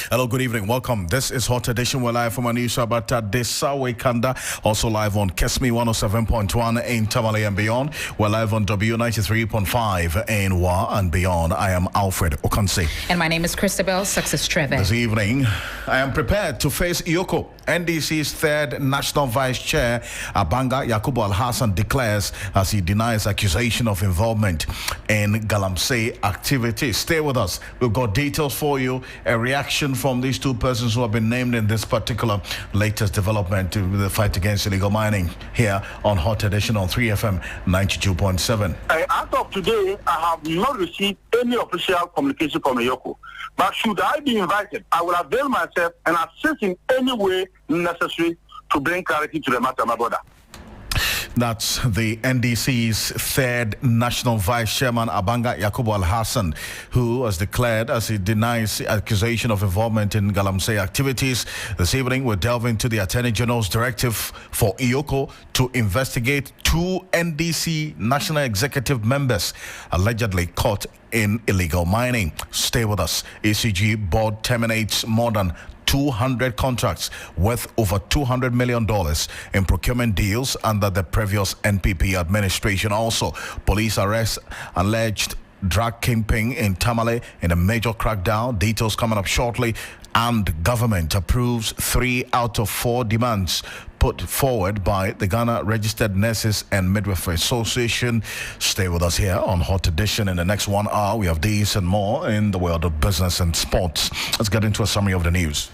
Hello, good evening. Welcome. This is Hot Edition. We're live from our news about Desawe Kanda. Also live on Kesmi 107.1 in Tamale and beyond. We're live on W93.5 in Wa and beyond. I am Alfred Ocansey. And my name is Christabel Success Trevor. This evening, I am prepared to face Iyoko. NDC's third National Vice Chair, Abanga Yakubu Al-Hassan, declares as he denies accusation of involvement in Galamsey activities. Stay with us. We've got details for you, a reaction from these two persons who have been named in this particular latest development to the fight against illegal mining here on Hot Edition on 3FM 92.7. As of today, I have not received any official communication from Iyoko. But should I be invited, I will avail myself and assist in any way necessary to bring clarity to the matter, my brother. That's the NDC's third National Vice Chairman, Abanga Yakubu Al-Hassan, who has declared as he denies accusation of involvement in Galamsey activities. This evening, we'll delve into the Attorney General's directive for Iyoko to investigate two NDC National Executive members allegedly caught in illegal mining. Stay with us. ECG board terminates more than 200 contracts worth over $200 million in procurement deals under the previous NPP administration. Also, police arrest alleged drug kingpin in Tamale in a major crackdown. Details coming up shortly. And government approves 3 out of 4 demands put forward by the Ghana Registered Nurses and Midwifery Association. Stay with us here on Hot Edition. In the next 1 hour, we have these and more in the world of business and sports. Let's get into a summary of the news.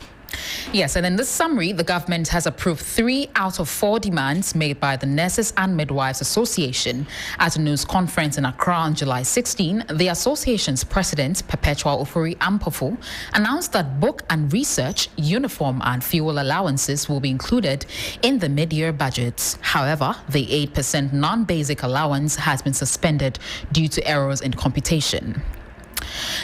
Yes, and in this summary, the government has approved 3 out of 4 demands made by the Nurses and Midwives Association. At a news conference in Accra on July 16, the association's president, Perpetual Ofori Ampofo, announced that book and research, uniform and fuel allowances will be included in the mid-year budgets. However, the 8% non-basic allowance has been suspended due to errors in computation.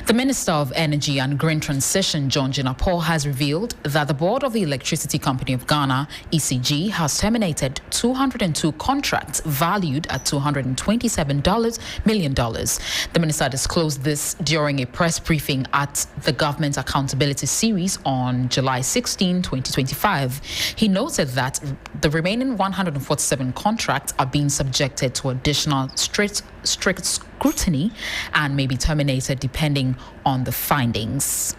The Minister of Energy and Green Transition, John Jinapor, has revealed that the board of the Electricity Company of Ghana, ECG, has terminated 202 contracts valued at $227 million. The minister disclosed this during a press briefing at the Government Accountability Series on July 16, 2025. He noted that the remaining 147 contracts are being subjected to additional strict scrutiny and may be terminated depending on the findings.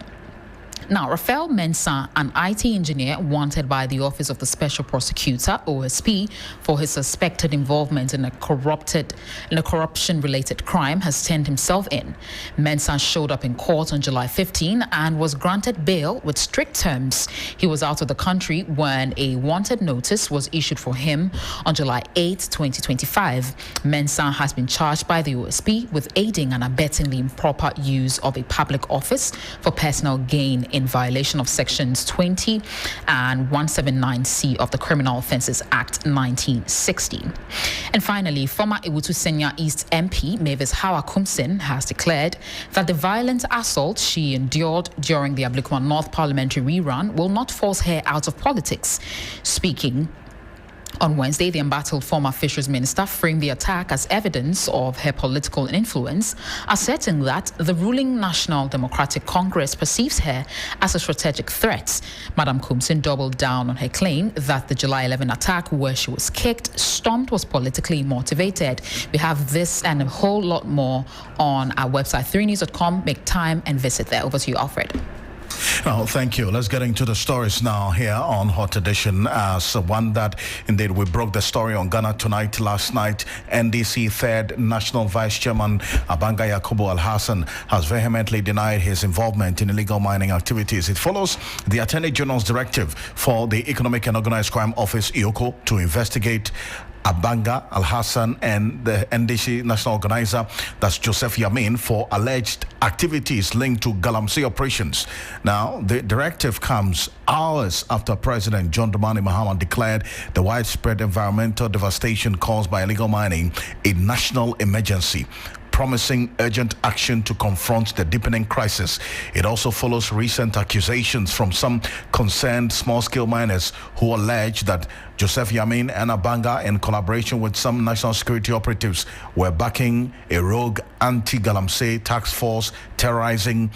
Now, Rafael Mensah, an IT engineer wanted by the Office of the Special Prosecutor, OSP, for his suspected involvement in a corruption-related crime, has turned himself in. Mensah showed up in court on July 15 and was granted bail with strict terms. He was out of the country when a wanted notice was issued for him on July 8, 2025. Mensah has been charged by the OSP with aiding and abetting the improper use of a public office for personal gain in violation of sections 20 and 179C of the Criminal Offences Act 1960. And finally, former Ewutu Senya East MP Mavis Hawa Kumsin has declared that the violent assault she endured during the Ablikuma North parliamentary rerun will not force her out of politics. Speaking on Wednesday, the embattled former Fisheries Minister framed the attack as evidence of her political influence, asserting that the ruling National Democratic Congress perceives her as a strategic threat. Madam Kumsin doubled down on her claim that the July 11 attack, where she was kicked, stomped, was politically motivated. We have this and a whole lot more on our website, 3news.com. Make time and visit there. Over to you, Alfred. Oh, thank you. Let's get into the stories now here on Hot Edition. As one that indeed we broke the story on Ghana Tonight last night. NDC third National Vice Chairman Abanga Yakubu Al-Hassan has vehemently denied his involvement in illegal mining activities. It follows the Attorney General's directive for the Economic and Organized Crime Office, Iyoko, to investigate Abanga Al-Hassan and the NDC national organizer, that's Joseph Yamin, for alleged activities linked to Galamsey operations. Now, the directive comes hours after President John Dramani Mahama declared the widespread environmental devastation caused by illegal mining a national emergency, promising urgent action to confront the deepening crisis. It also follows recent accusations from some concerned small-scale miners who allege that Joseph Yamin and Abanga, in collaboration with some national security operatives, were backing a rogue anti-Galamsey task force terrorizing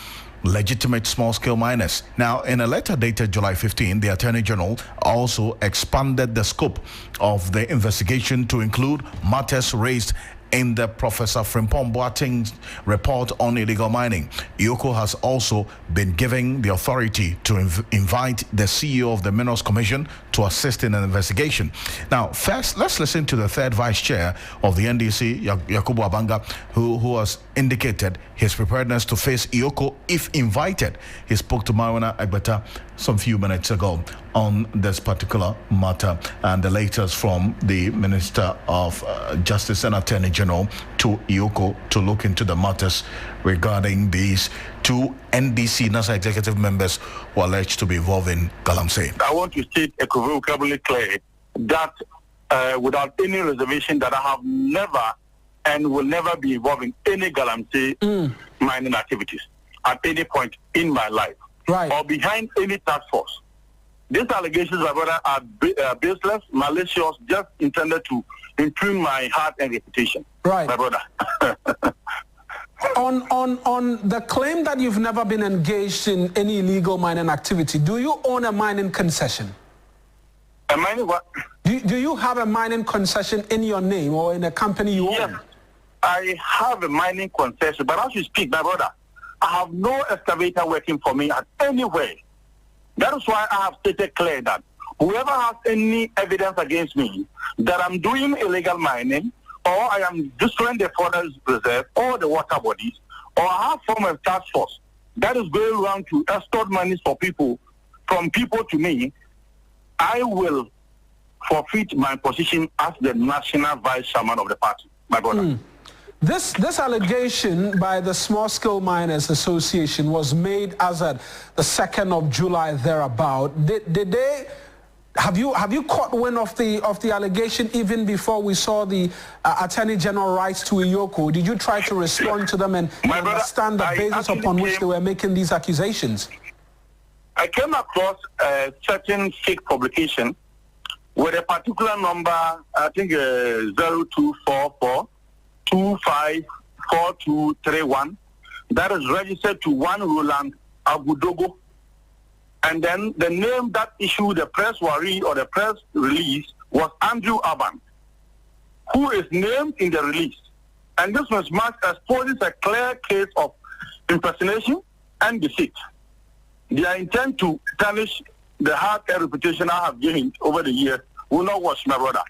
legitimate small-scale miners. Now, in a letter dated July 15, the Attorney General also expanded the scope of the investigation to include matters raised in the Professor Frimpong Boateng's report on illegal mining. IOCO has also been given the authority to invite the CEO of the Minerals Commission to assist in an investigation. Now, first, let's listen to the third vice chair of the NDC, Yakubu Abanga, who has indicated his preparedness to face IOCO if invited. He spoke to Marwana Agbeta some few minutes ago on this particular matter, and the latest from the Minister of Justice and Attorney General to IOCO to look into the matters regarding these two NDC National Executive members who are alleged to be involved in Galamsey. I want to state equivocably clear that without any reservation that I have never and will never be involved in any Galamsey mining activities at any point in my life, or behind any task force. These allegations, my brother, are baseless, malicious, just intended to impugn my heart and reputation. My brother. On the claim that you've never been engaged in any illegal mining activity, do you own a mining concession? A mining what? Do you have a mining concession in your name or in a company you own? Yes, I have a mining concession, but as you speak, my brother, I have no excavator working for me at anywhere. That is why I have stated clear that whoever has any evidence against me that I'm doing illegal mining, or I am destroying the forest reserve or the water bodies, or I have formed a task force that is going around to extort money for people, from people to me, I will forfeit my position as the national vice chairman of the party, my brother. This allegation by the Small Scale Miners Association was made as at the 2nd of July thereabout. Did they have you caught wind of the allegation even before we saw the Attorney General write to IOCO? Did you try to respond to them and understand the basis upon which they were making these accusations? I came across a certain fake publication with a particular number, I think 0244 254231, that is registered to one Roland Agudogo. And then the name that issued the press worry or the press release was Andrew Aban, who is named in the release. And this was much exposes a clear case of impersonation and deceit. Their intent to tarnish the hard reputation I have gained over the years will not wash, my brother.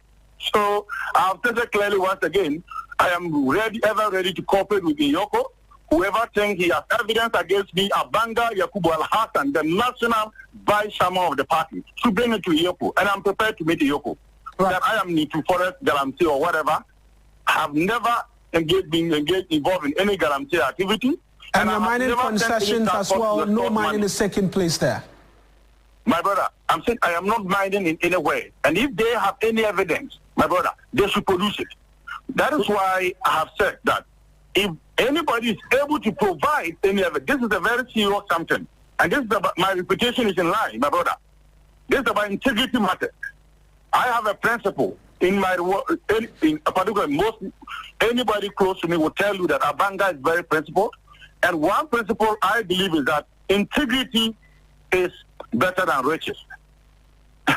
So I have stated clearly once again, I am ever ready to cooperate with IOCO. Whoever thinks he has evidence against me, Abanga Yakubu Al-Hassan, the national vice chairman of the party, should bring it to IOCO. And I'm prepared to meet IOCO. That I am need to forest Galamsey or whatever. I have never been involved in any Galamsey activity. And your mining concessions as well, no mining is taking place there. My brother, I'm saying I am not mining in any way. And if they have any evidence, my brother, they should produce it. That is why I have said that if anybody is able to provide any evidence, this is a very serious something. And this is about my reputation is in line, my brother. This is about integrity matter. I have a principle in my in particular, most anybody close to me will tell you that Abanga is very principled. And one principle I believe is that integrity is better than riches,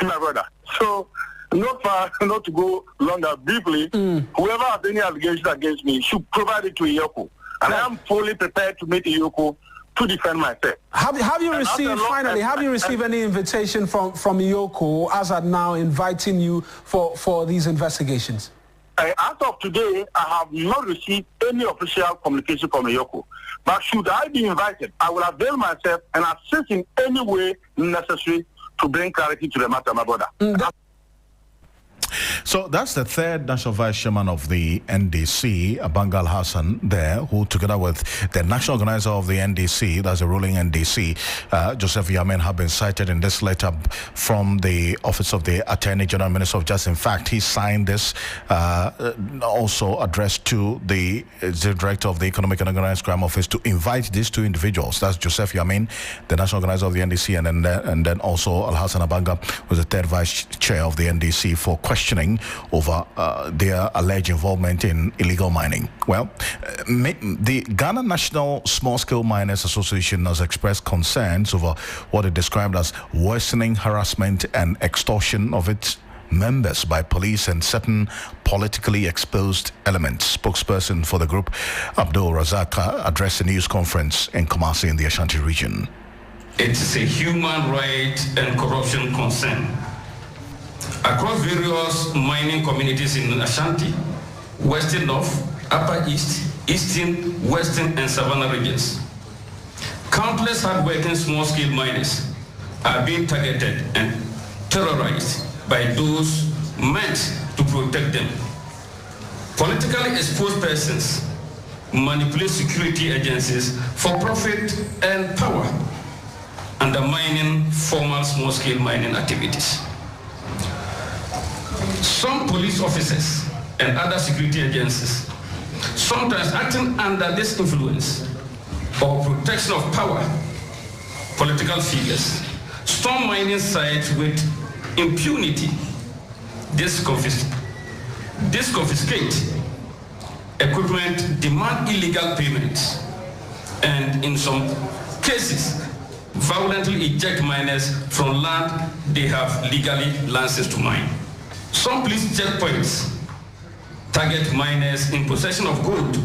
my brother. So, not to go longer, briefly, whoever has any allegations against me should provide it to IOCO. And I am fully prepared to meet IOCO to defend myself. Have you received, finally, have you received any invitation from IOCO as at now inviting you for these investigations? As of today, I have not received any official communication from IOCO. But should I be invited, I will avail myself and assist in any way necessary to bring clarity to the matter, my brother. So that's the third national vice chairman of the NDC, Abanga Al-Hassan, there, who together with the national organizer of the NDC, that's the ruling NDC, Joseph Yamin, have been cited in this letter from the Office of the Attorney General, Minister of Justice. In fact, he signed this also addressed to the Director of the Economic and Organized Crime Office to invite these two individuals. That's Joseph Yamin, the national organizer of the NDC, and then also Al-Hassan Abanga, who is the third vice chair of the NDC, for questioning questioning over their alleged involvement in illegal mining. Well, the Ghana National Small-Scale Miners Association has expressed concerns over what it described as worsening harassment and extortion of its members by police and certain politically exposed elements. Spokesperson for the group, Abdul Razak, addressed a news conference in Kumasi in the Ashanti region. It is a human rights and corruption concern. Across various mining communities in Ashanti, Western North, Upper East, Eastern, Western, and Savannah regions, countless hard-working small-scale miners are being targeted and terrorized by those meant to protect them. Politically exposed persons manipulate security agencies for profit and power, undermining formal small-scale mining activities. Some police officers and other security agencies, sometimes acting under this influence or protection of power, political figures, storm mining sites with impunity, confiscate equipment, demand illegal payments, and in some cases, violently eject miners from land they have legally licensed to mine. Some police checkpoints target miners in possession of gold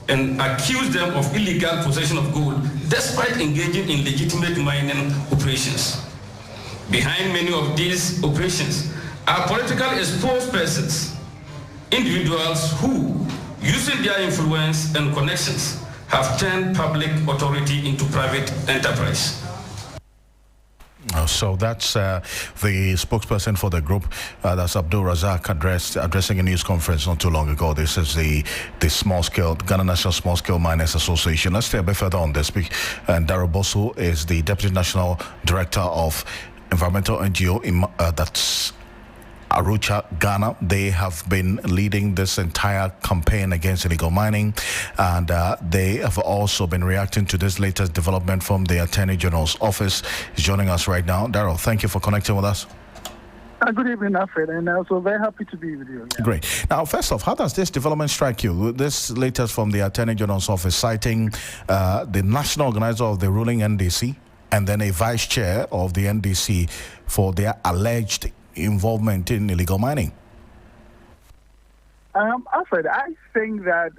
and accuse them of illegal possession of gold despite engaging in legitimate mining operations. Behind many of these operations are politically exposed persons, individuals who, using their influence and connections, have turned public authority into private enterprise. So that's the spokesperson for the group. That's Abdul Razak addressing a news conference not too long ago. This is the Ghana National Small-Scale Miners Association. Let's stay a bit further on this. And Darryl Bosu is the Deputy National Director of Environmental NGO that's Arucha, Ghana. They have been leading this entire campaign against illegal mining, and they have also been reacting to this latest development from the Attorney General's office. He's joining us right now. Darryl, thank you for connecting with us. Good evening, Alfred, and also very happy to be with you. Yeah. Great. Now, first off, how does this development strike you? This latest from the Attorney General's office citing the national organizer of the ruling NDC and then a vice chair of the NDC for their alleged involvement in illegal mining. Alfred, I think that,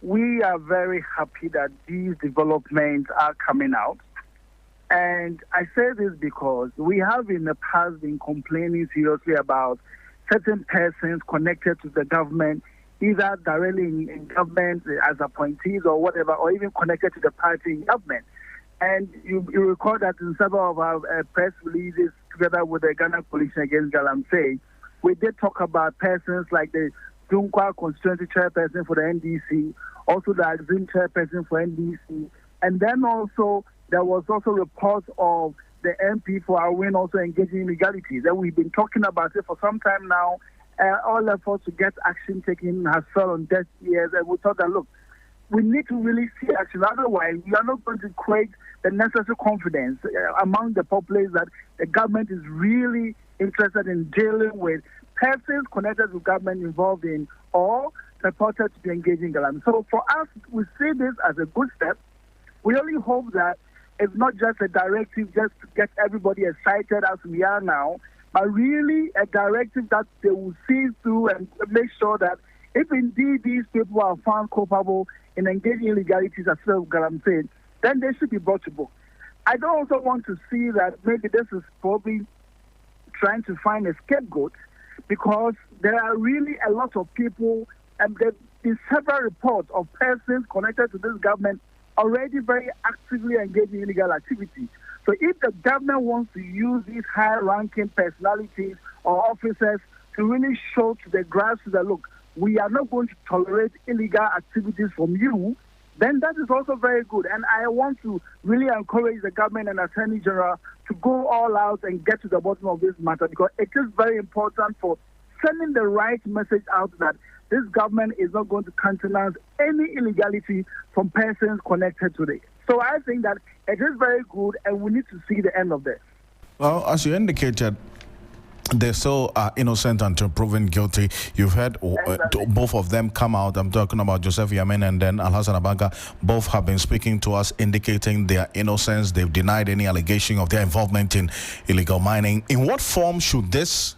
we are very happy that these developments are coming out. And I say this because we have in the past been complaining seriously about certain persons connected to the government, either directly in government as appointees or whatever, or even connected to the party in government. And you recall that in several of our press releases, together with the Ghana Coalition Against Galamsey, we did talk about persons like the Dunkwa constituency chairperson for the NDC, also the Axim chairperson for NDC, and then also there was also reports of the MP for our win also engaging in illegalities. And we've been talking about it for some time now. All efforts to get action taken has fell on deaf ears, and we thought that, look, we need to really see action. Otherwise, we are not going to create the necessary confidence among the populace that the government is really interested in dealing with persons connected to government involved in or purported to be engaging in Galam. So for us, we see this as a good step. We only hope that it's not just a directive just to get everybody excited as we are now, but really a directive that they will see through and make sure that if indeed these people are found culpable in engaging in illegalities as well as Galamsey, then they should be brought to book. I don't also want to see that maybe this is probably trying to find a scapegoat, because there are really a lot of people, and there have been several reports of persons connected to this government already very actively engaging in illegal activity. So if the government wants to use these high-ranking personalities or officers to really show to the grassroots that, look, we are not going to tolerate illegal activities from you, then that is also very good. And I want to really encourage the government and Attorney General to go all out and get to the bottom of this matter, because it is very important for sending the right message out that this government is not going to countenance any illegality from persons connected to it. So I think that it is very good, and we need to see the end of this. Well, as you indicated, They still are innocent until proven guilty. You've heard both of them come out. I'm talking about Joseph Yamin and then Alhassan Abanga. Both have been speaking to us, indicating their innocence. They've denied any allegation of their involvement in illegal mining. In what form should this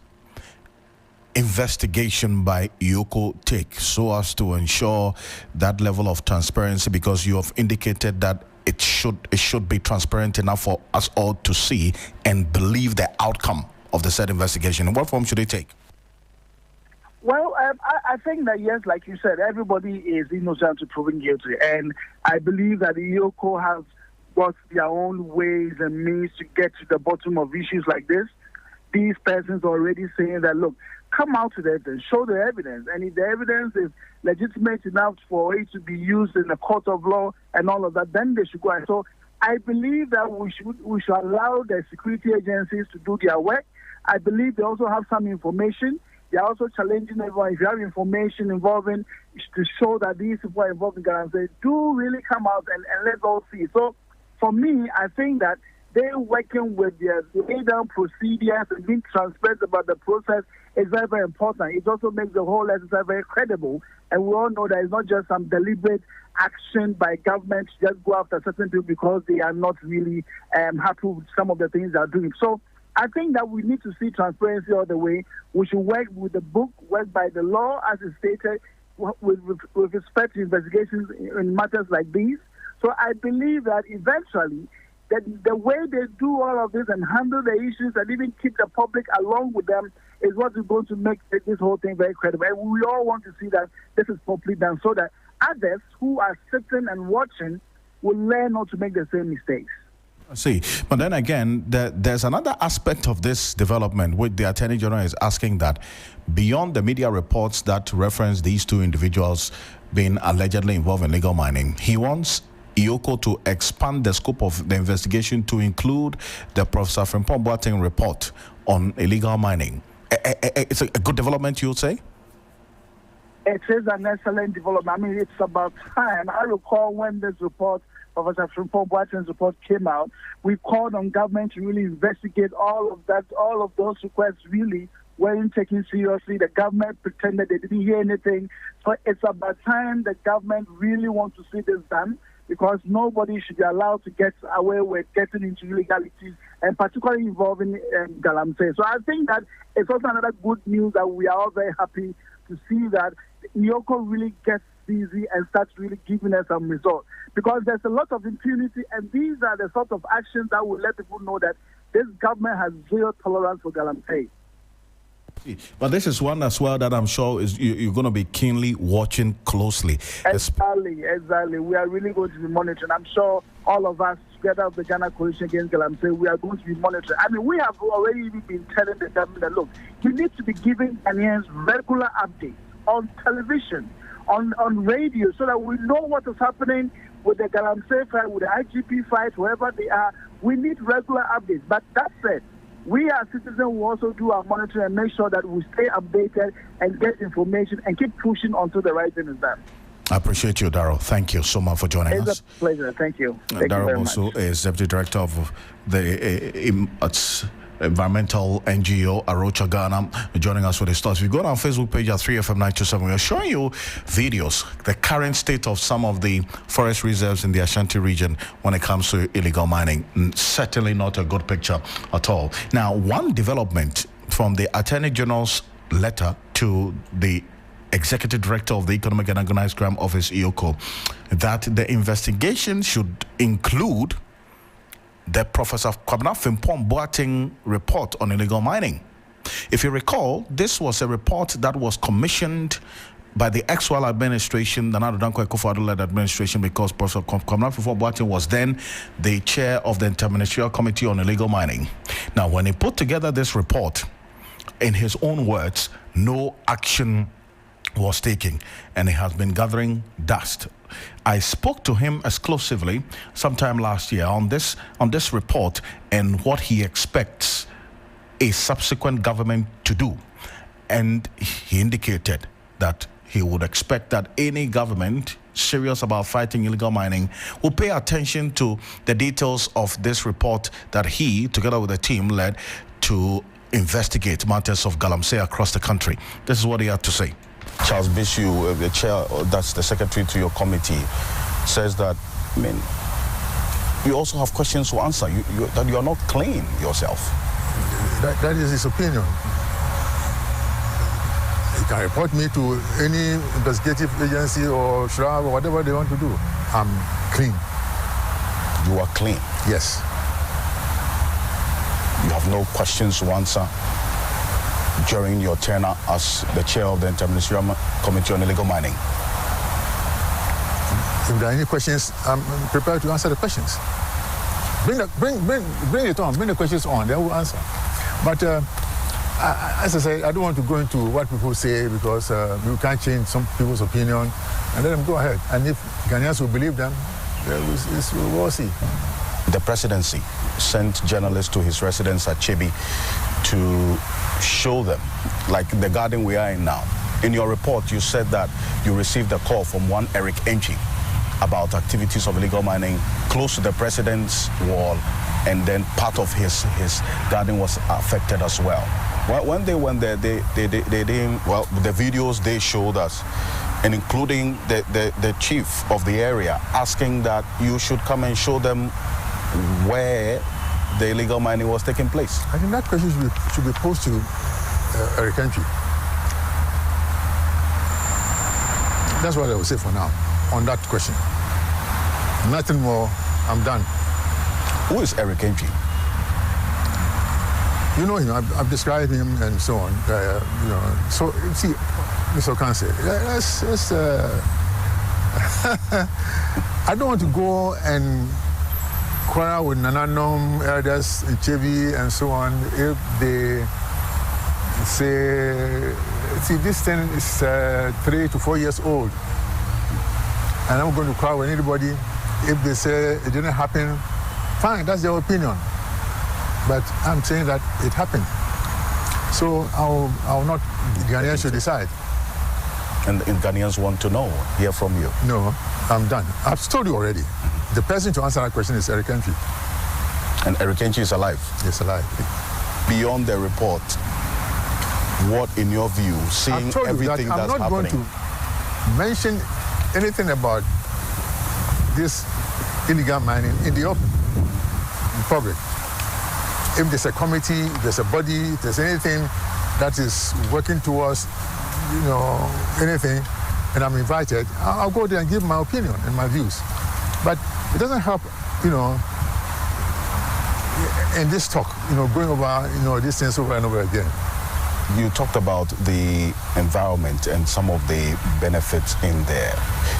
investigation by IOCO take so as to ensure that level of transparency? Because you have indicated that it should be transparent enough for us all to see and believe the outcome of the said investigation. In what form should it take? Well, I think that, yes, like you said, everybody is innocent to proven guilty. And I believe that the IOCO has got their own ways and means to get to the bottom of issues like this. These persons are already saying that, look, come out with evidence, show the evidence. And if the evidence is legitimate enough for it to be used in the court of law and all of that, then they should go. And so I believe that we should allow the security agencies to do their work. I believe they also have some information. They are also challenging everyone. If you have information involving to show that these people are involved in Galamsey, do really come out and let's all see. So for me, I think that they're working with their laid-down procedures and being transparent about the process is very, very important. It also makes the whole exercise very credible. And we all know that it's not just some deliberate action by government to just go after certain people because they are not really happy with some of the things they are doing. So I think that we need to see transparency all the way. We should work with the book, work by the law, as is stated, with respect to investigations in matters like these. So I believe that eventually, that the way they do all of this and handle the issues and even keep the public along with them is what is going to make this whole thing very credible. And we all want to see that this is properly done so that others who are sitting and watching will learn not to make the same mistakes. I see. But then again, there's another aspect of this development which the Attorney General is asking that beyond the media reports that reference these two individuals being allegedly involved in illegal mining, he wants IOCO to expand the scope of the investigation to include the Professor Frimpong Boateng report on illegal mining. It's a good development, you would say? It is an excellent development. I mean, it's about time. I recall when this report, Professor Frimpong Boateng's report, came out, we called on government to really investigate all of that. All of those requests really weren't taken seriously. The government pretended they didn't hear anything. So it's about time the government really wants to see this done, because nobody should be allowed to get away with getting into illegalities, and particularly involving Galamsey. So I think that it's also another good news that we are all very happy to see that IOCO really gets busy and starts really giving us some results. Because there's a lot of impunity, and these are the sort of actions that will let people know that this government has zero tolerance for Galamsey. But this is one as well that I'm sure is you're going to be keenly watching closely. Exactly. We are really going to be monitoring. I'm sure all of us, together with the Ghana Coalition Against Galamsey, we are going to be monitoring. I mean, we have already been telling the government that, look, you need to be giving Ghanaians regular updates on television, on radio, so that we know what is happening with the Galamsey fight, with the IGP fight, wherever they are. We need regular updates. But that said, we as citizens will also do our monitoring and make sure that we stay updated and get information and keep pushing until the right thing is done. I appreciate you, Darrell. Thank you so much for joining us. It's a pleasure. Thank you. Darrell also is Deputy Director of the environmental NGO Arocha Ghana, joining us with the stars. We go on our Facebook page at 3FM927. We are showing you videos, the current state of some of the forest reserves in the Ashanti region when it comes to illegal mining. Certainly not a good picture at all. Now, one development from the Attorney General's letter to the Executive Director of the Economic and Organized Crime Office, IOCO, that the investigation should include the Professor Frimpong Boateng report on illegal mining. If you recall, this was a report that was commissioned by the ex-Wal administration, the Nana Dankwa Akufo-Addo-led administration, because Professor Frimpong Boateng was then the chair of the Interministerial Committee on Illegal Mining. Now, when he put together this report, in his own words, no action was taken, and he has been gathering dust. I spoke to him exclusively sometime last year on this report and what he expects a subsequent government to do, and he indicated that he would expect that any government serious about fighting illegal mining will pay attention to the details of this report that he, together with the team, led to investigate matters of galamsey across the country. This is what he had to say. Charles Bishu, the chair, that's the secretary to your committee, says that, I mean, you also have questions to answer, that you are not clean yourself. That is his opinion. He can report me to any investigative agency or SHRA or whatever they want to do. I'm clean. You are clean? Yes. You have no questions to answer during your tenure as the chair of the Interministerial Committee on Illegal Mining? If there are any questions, I'm prepared to answer the questions. Bring it on. Bring the questions on. They will answer. But as I say, I don't want to go into what people say because you can't change some people's opinion, and let them go ahead. And if Ghanaians will believe them, we'll see. The presidency sent journalists to his residence at Chebi to show them, like the garden we are in now. In your report, you said that you received a call from one Eric Enchi about activities of illegal mining close to the president's wall, and then part of his garden was affected as well. When they went there, they didn't, well, the videos they showed us, and including the chief of the area, asking that you should come and show them where the illegal mining was taking place. I think that question should be posed to Eric Enchi. That's what I will say for now on that question. Nothing more. I'm done. Who is Eric Enchi? You know him. I've described him and so on. You know. So see, Mr. Ocansey, I don't want to go and quarrel with Nananom elders in Chevi and so on if they say, see, this thing is 3 to 4 years old, and I'm going to quarrel with anybody if they say it didn't happen. Fine, that's their opinion, but I'm saying that it happened. So I'll not. Ghanaians should decide. And Ghanaians want to know, hear from you. No, I'm done. I've told you already. The person to answer that question is Eric Enchi. And Eric Enchi is alive? Yes, alive. Beyond the report, what, in your view, seeing everything that's happening? I'm not going to mention anything about this illegal mining in the open, in public. If there's a committee, if there's a body, if there's anything that is working towards, you know, anything, and I'm invited, I'll go there and give my opinion and my views. But it doesn't help, you know, in this talk, you know, going over, you know, these things over and over again. You talked about the environment and some of the benefits in there.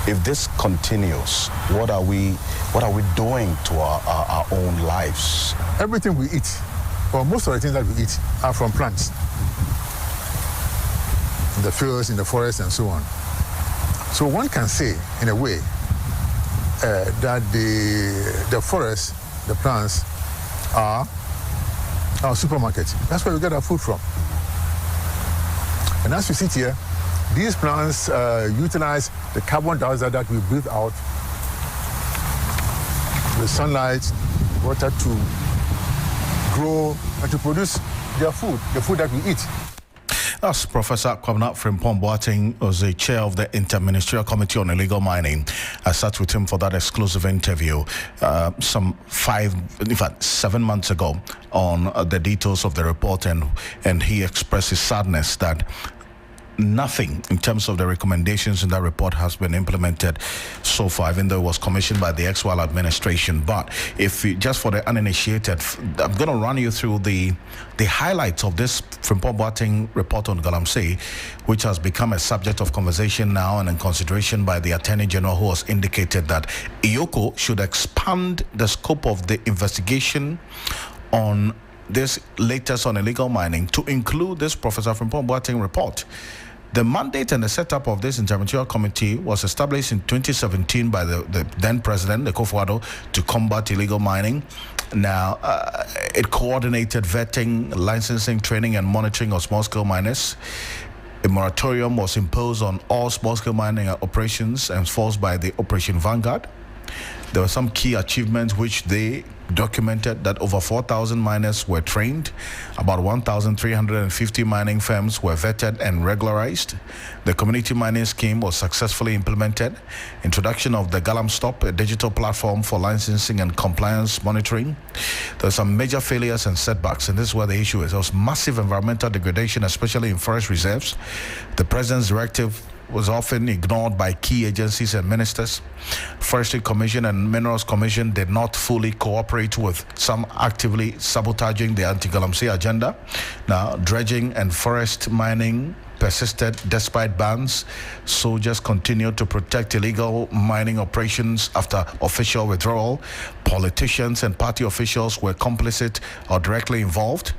If this continues, what are we doing to our own lives? Everything we eat, or most of the things that we eat, are from plants. In the fields, in the forest, and so on. So one can say, in a way, that the forest, the plants, are our supermarket. That's where we get our food from. And as we sit here, these plants utilize the carbon dioxide that we breathe out, the sunlight, water to grow and to produce their food, the food that we eat. That's Professor Kwabena Frimpong Boateng, was the chair of the Interministerial Committee on Illegal Mining. I sat with him for that exclusive interview some 7 months ago on the details of the report, and he expressed his sadness that nothing in terms of the recommendations in that report has been implemented so far, even though it was commissioned by the ex-Wal administration. But if you, just for the uninitiated, I'm going to run you through the highlights of this Frimpong Boateng report on galamsey, which has become a subject of conversation now and in consideration by the Attorney General, who has indicated that IOCO should expand the scope of the investigation on this latest on illegal mining to include this Professor Frimpong Boateng report. The mandate and the setup of this interministerial committee was established in 2017 by the then president, Akufo-Addo, to combat illegal mining. Now, it coordinated vetting, licensing, training, and monitoring of small-scale miners. A moratorium was imposed on all small-scale mining operations enforced by the Operation Vanguard. There were some key achievements which they documented that over 4,000 miners were trained, about 1,350 mining firms were vetted and regularized. The community mining scheme was successfully implemented. Introduction of the Galam Stop, a digital platform for licensing and compliance monitoring. There were some major failures and setbacks, and this is where the issue is. There was massive environmental degradation, especially in forest reserves. The president's directive was often ignored by key agencies and ministers. Forestry Commission and Minerals Commission did not fully cooperate, with some actively sabotaging the anti-Galamsey agenda. Now, dredging and forest mining persisted despite bans. Soldiers continued to protect illegal mining operations after official withdrawal. Politicians and party officials were complicit or directly involved.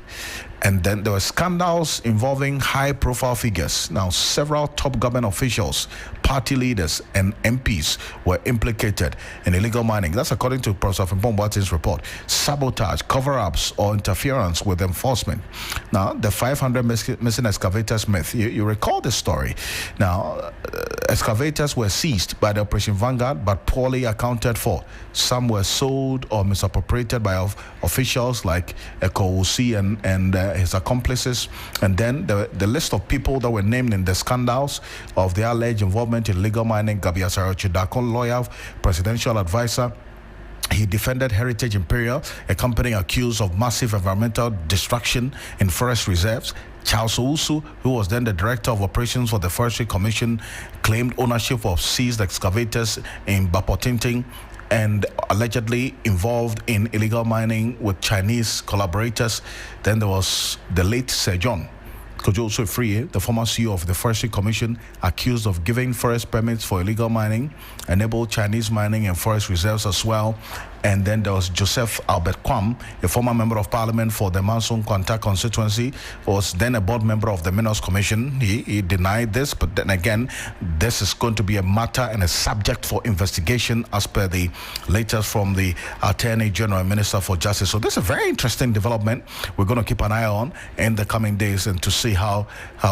And then there were scandals involving high-profile figures. Now, several top government officials, party leaders, and MPs were implicated in illegal mining. That's according to Professor Mbombwatin's report. Sabotage, cover-ups, or interference with enforcement. Now, the 500 missing excavators myth. You recall this story. Now, excavators were seized by the Operation Vanguard, but poorly accounted for. Some were sold or misappropriated by officials like Ekowusi and his accomplices. And then the list of people that were named in the scandals of their alleged involvement in illegal mining: Gabia Sarochidakon, lawyer, presidential advisor. He defended Heritage Imperial, a company accused of massive environmental destruction in forest reserves. Charles Owusu, who was then the director of operations for the Forestry Commission, claimed ownership of seized excavators in Bapotinting and allegedly involved in illegal mining with Chinese collaborators. Then there was the late Sir John Kojo Osofrie, the former CEO of the Forestry Commission, accused of giving forest permits for illegal mining, enabled Chinese mining in forest reserves as well. And then there was Joseph Albert Kwam, a former member of parliament for the Manson Kwanta constituency, was then a board member of the Minerals Commission. He denied this, but then again, this is going to be a matter and a subject for investigation as per the latest from the Attorney General and Minister for Justice. So this is a very interesting development we're going to keep an eye on in the coming days and to see how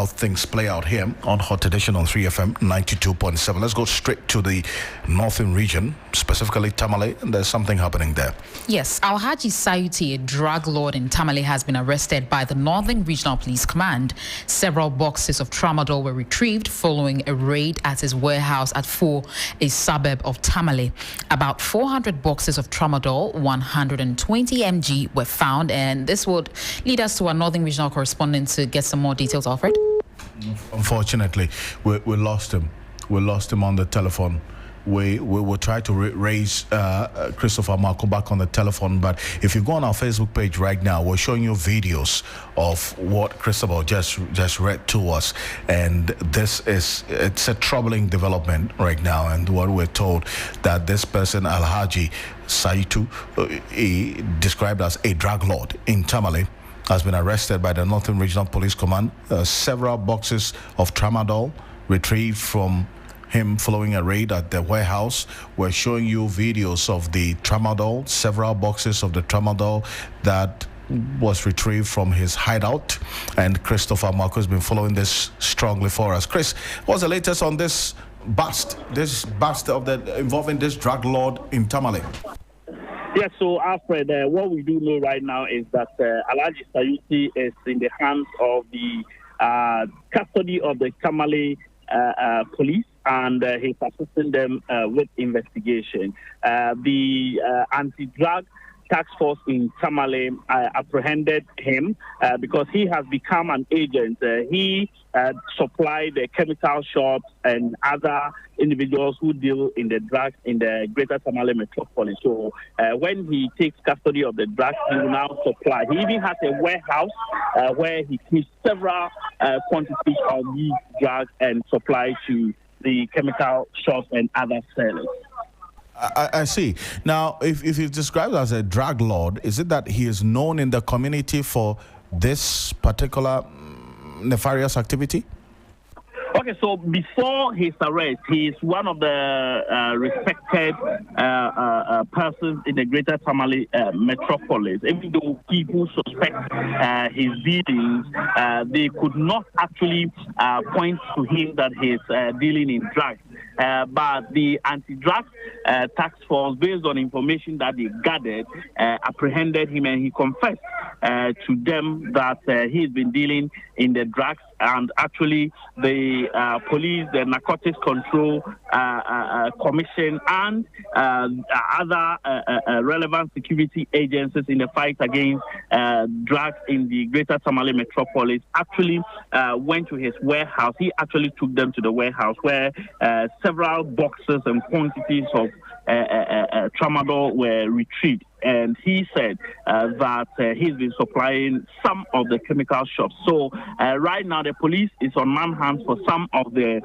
things play out here on Hot Edition on 3FM 92.7. Let's go straight to the northern region, specifically Tamale, and there's something happening there. Yes, Alhaji Sayuti, a drug lord in Tamale, has been arrested by the Northern Regional Police Command. Several boxes of tramadol were retrieved following a raid at his warehouse at Fo, a suburb of Tamale. About 400 boxes of tramadol, 120 mg were found, and this would lead us to our Northern Regional correspondent to get some more details, Alfred. Unfortunately, we lost him. We lost him on the telephone. We will try to raise Christopher Marco back on the telephone, but if you go on our Facebook page right now, we're showing you videos of what Christopher just read to us, and it's a troubling development right now. And what we're told that this person, Alhaji Saitu, described as a drug lord in Tamale, has been arrested by the Northern Regional Police Command. Several boxes of tramadol retrieved from him following a raid at the warehouse. We're showing you videos of the tramadol, several boxes of the tramadol that was retrieved from his hideout. And Christopher Marco has been following this strongly for us. Chris, what's the latest on this bust of involving this drug lord in Tamale? Yes, so Alfred, what we do know right now is that Alhaji Sayuti is in the hands of the custody of the Tamale police, and he's assisting them with investigation. The anti-drug task force in Tamale apprehended him because he has become an agent. He supplied the chemical shops and other individuals who deal in the drugs in the greater Tamale metropolis. So when he takes custody of the drugs, he will now supply. He even has a warehouse where he keeps several quantities of these drugs and supply to the chemical shops and other sellers. I see. Now, if he's described as a drug lord, is it that he is known in the community for this particular nefarious activity? Okay, so before his arrest, he is one of the respected persons in the greater Tamale metropolis. Even though people suspect his dealings, they could not actually point to him that he's dealing in drugs. but the anti-drug task force, based on information that they gathered, apprehended him, and he confessed to them that he's been dealing in the drugs, and actually the police, the Narcotics Control Commission, and other relevant security agencies in the fight against drugs in the greater Tamale metropolis actually went to his warehouse. He actually took them to the warehouse where several boxes and quantities of tramadol were retrieved. And he said that he's been supplying some of the chemical shops. So right now the police is on manhunt for some of the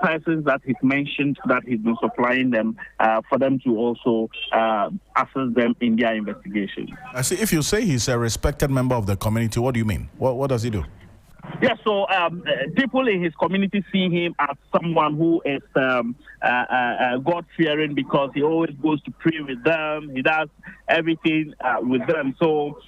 persons that he's mentioned that he's been supplying them for them to also assess them in their investigation. I see. If you say he's a respected member of the community, what do you mean? What does he do? Yeah, so people in his community see him as someone who is God-fearing, because he always goes to pray with them. He does everything with them. So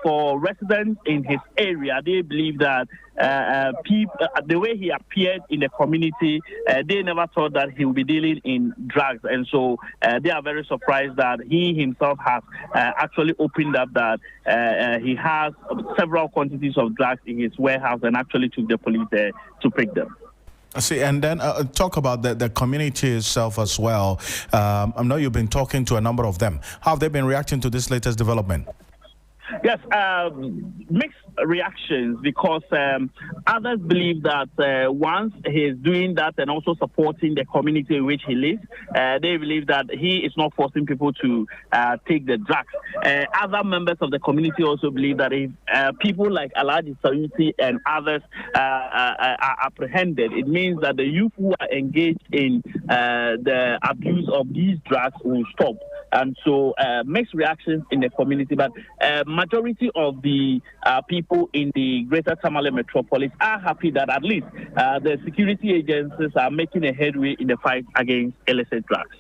for residents in his area, they believe that the way he appeared in the community, they never thought that he would be dealing in drugs. And so they are very surprised that he himself has actually opened up that he has several quantities of drugs in his warehouse, and actually took the police there to pick them. I see. And then talk about the community itself as well. I know you've been talking to a number of them. How have they been reacting to this latest development? Yes, mixed reactions, because others believe that once he's doing that and also supporting the community in which he lives, they believe that he is not forcing people to take the drugs. Other members of the community also believe that if people like Alfred Ocansey and others are apprehended, it means that the youth who are engaged in the abuse of these drugs will stop. And so mixed reactions in the community, but majority of the people in the greater Tamale metropolis are happy that at least the security agencies are making a headway in the fight against illicit drugs.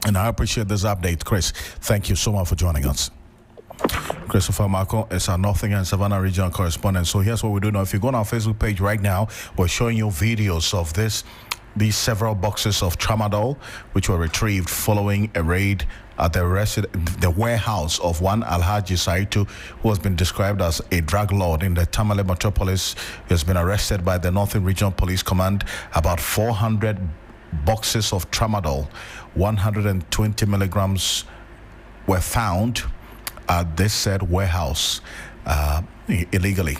And I appreciate this update, Chris. Thank you so much for joining us. Christopher Marco is our Northern and Savannah regional correspondent. So here's what we do now. If you go on our Facebook page right now, we're showing you videos of these several boxes of tramadol, which were retrieved following a raid at the warehouse of one Alhaji Saitu, who has been described as a drug lord in the Tamale metropolis. He has been arrested by the Northern Regional Police Command. About 400 boxes of tramadol, 120 milligrams were found at this said warehouse illegally.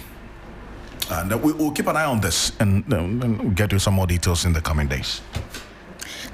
And we'll keep an eye on this and get you some more details in the coming days.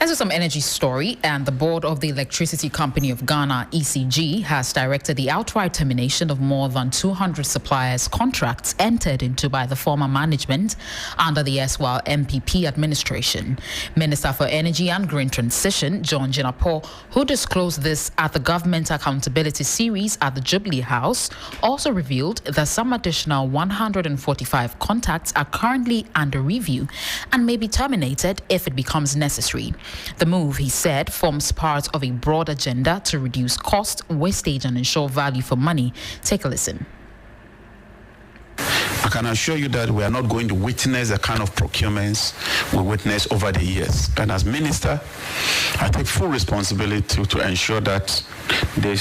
As with some energy story, and the board of the Electricity Company of Ghana, ECG, has directed the outright termination of more than 200 suppliers' contracts entered into by the former management under the erstwhile MPP administration. Minister for Energy and Green Transition, John Jinapo, who disclosed this at the Government Accountability Series at the Jubilee House, also revealed that some additional 145 contracts are currently under review and may be terminated if it becomes necessary. The move, he said, forms part of a broad agenda to reduce cost, wastage, and ensure value for money. Take a listen. I can assure you that we are not going to witness the kind of procurements we witnessed over the years. And as minister, I take full responsibility to ensure that they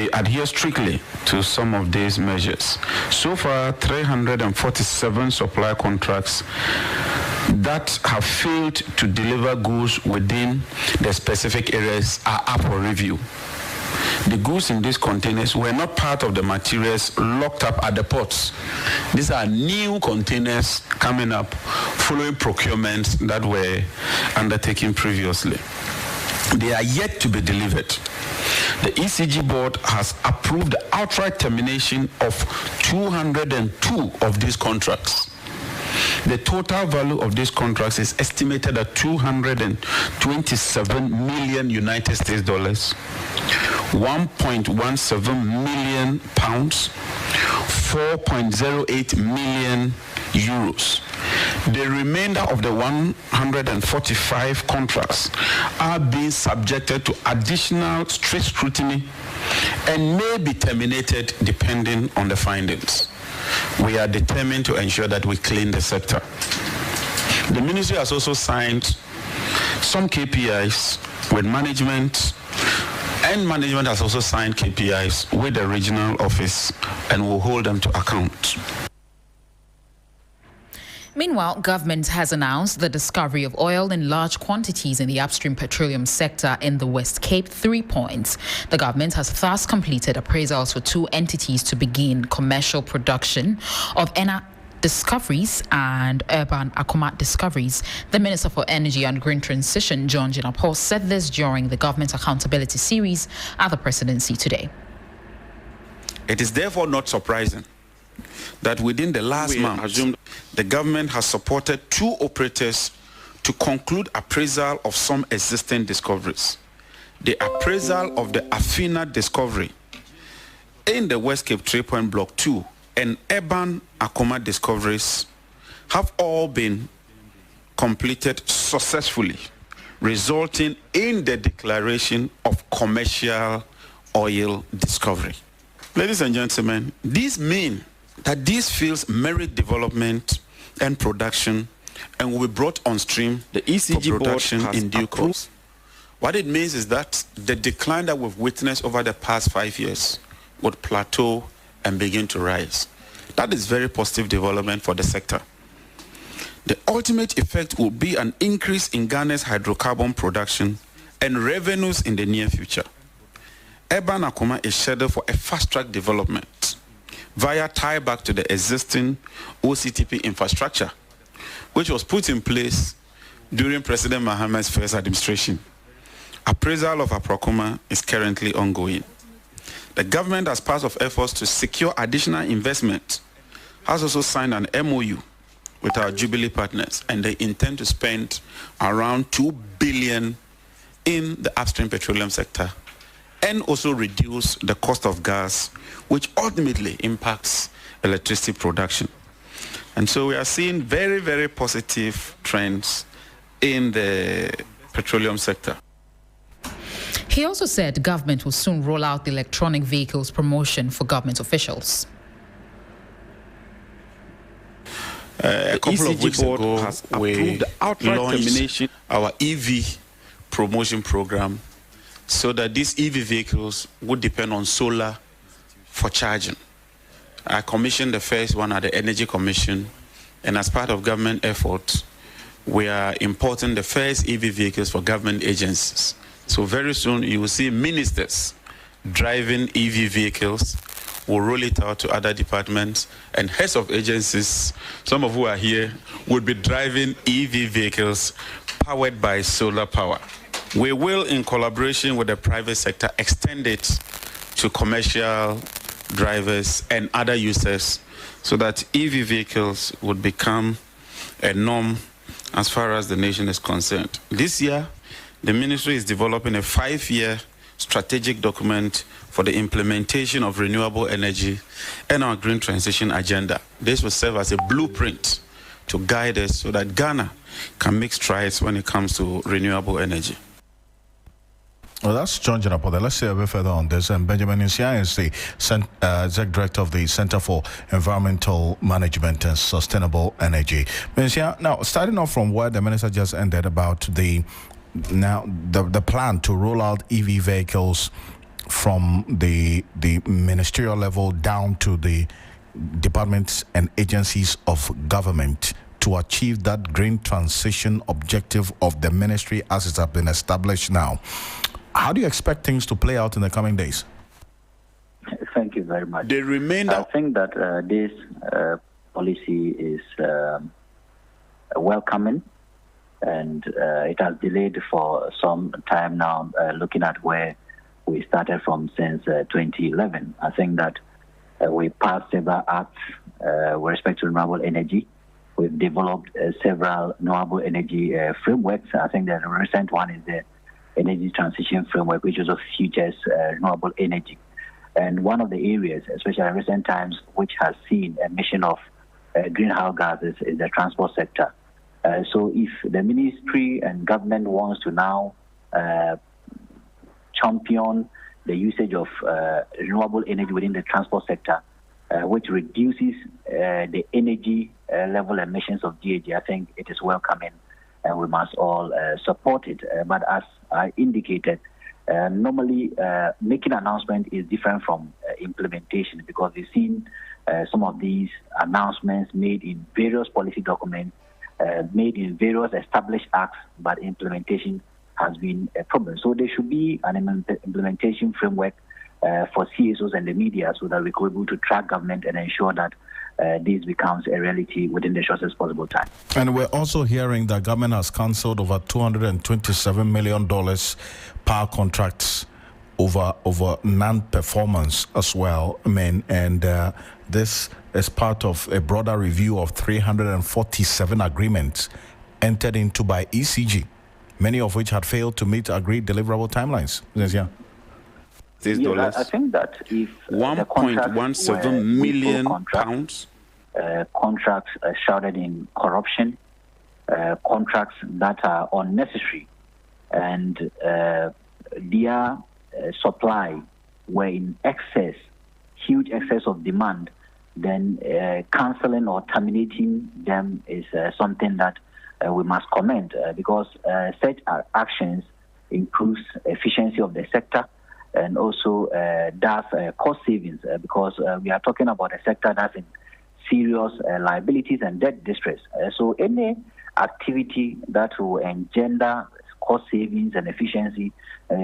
adhere strictly to some of these measures. So far, 347 supply contracts that have failed to deliver goods within the specific areas are up for review. The goods in these containers were not part of the materials locked up at the ports. These are new containers coming up following procurements that were undertaken previously. They are yet to be delivered. The ECG board has approved the outright termination of 202 of these contracts. The total value of these contracts is estimated at 227 million United States dollars, 1.17 million pounds, 4.08 million euros. The remainder of the 145 contracts are being subjected to additional strict scrutiny and may be terminated depending on the findings. We are determined to ensure that we clean the sector. The ministry has also signed some KPIs with management, and management has also signed KPIs with the regional office and will hold them to account. Meanwhile, government has announced the discovery of oil in large quantities in the upstream petroleum sector in the West Cape 3 points. The government has thus completed appraisals for 2 entities to begin commercial production of discoveries and urban Akoma discoveries. The Minister for Energy and Green Transition, John Jinapor, said this during the Government Accountability Series at the Presidency today. It is therefore not surprising that within the last month, the government has supported 2 operators to conclude appraisal of some existing discoveries. The appraisal of the Afina discovery in the West Cape 3-point Block 2 and urban Akoma discoveries have all been completed successfully, resulting in the declaration of commercial oil discovery. Ladies and gentlemen, these mean that these fields merit development and production and will be brought on stream the ECG for production board in due course. What it means is that the decline that we've witnessed over the past 5 years would plateau and begin to rise. That is very positive development for the sector. The ultimate effect will be an increase in Ghana's hydrocarbon production and revenues in the near future. Urban Akoma is scheduled for a fast-track development via tie-back to the existing OCTP infrastructure, which was put in place during President Mahamad's first administration. Appraisal of Akoma is currently ongoing. The government, as part of efforts to secure additional investment, has also signed an MOU with our Jubilee partners, and they intend to spend around 2 billion in the upstream petroleum sector and also reduce the cost of gas, which ultimately impacts electricity production. And so we are seeing very, very positive trends in the petroleum sector. He also said government will soon roll out the electronic vehicles promotion for government officials. A couple of weeks ago, we launched our EV promotion program so that these EV vehicles would depend on solar for charging. I commissioned the first one at the Energy Commission, and as part of government efforts, we are importing the first EV vehicles for government agencies. So very soon you will see ministers driving EV vehicles. We'll roll it out to other departments, and heads of agencies, some of who are here, will be driving EV vehicles powered by solar power. We will, in collaboration with the private sector, extend it to commercial drivers and other users so that EV vehicles would become a norm as far as the nation is concerned. This year, the ministry is developing a 5-year strategic document for the implementation of renewable energy and our green transition agenda. This will serve as a blueprint to guide us so that Ghana can make strides when it comes to renewable energy. Well, that's John Jinapor. Let's say a bit further on this. And Benjamin Nsia is the Executive Director of the Center for Environmental Management and Sustainable Energy. Nsia, now, starting off from where the Minister just ended about the plan to roll out EV vehicles from the ministerial level down to the departments and agencies of government to achieve that green transition objective of the ministry as it has been established now. How do you expect things to play out in the coming days? Thank you very much. I think that this policy is welcoming, and it has delayed for some time now, looking at where we started from since 2011. I think that we passed several acts with respect to renewable energy. We've developed several renewable energy frameworks. I think the recent one is the Energy Transition Framework, which also features renewable energy. And one of the areas, especially in recent times, which has seen emission of greenhouse gases is the transport sector. So if the ministry and government wants to now champion the usage of renewable energy within the transport sector, which reduces the energy level emissions of GHG, I think it is welcoming. and we must all support it. But as I indicated, normally making an announcement is different from implementation, because we've seen some of these announcements made in various policy documents, made in various established acts, but implementation has been a problem. So there should be an implementation framework for CSOs and the media, so that we could be able to track government and ensure that this becomes a reality within the shortest possible time. And we're also hearing that government has cancelled over $227 million power contracts over non-performance as well. I mean, and this is part of a broader review of 347 agreements entered into by ECG, many of which had failed to meet agreed deliverable timelines. Yeah. I think that if $1.17 million pounds contracts shrouded in corruption, contracts that are unnecessary, and their supply were in excess, huge excess of demand, then cancelling or terminating them is something that we must commend, because such actions improves efficiency of the sector, and also does cost savings, because we are talking about a sector that's in serious liabilities and debt distress. So any activity that will engender cost savings and efficiency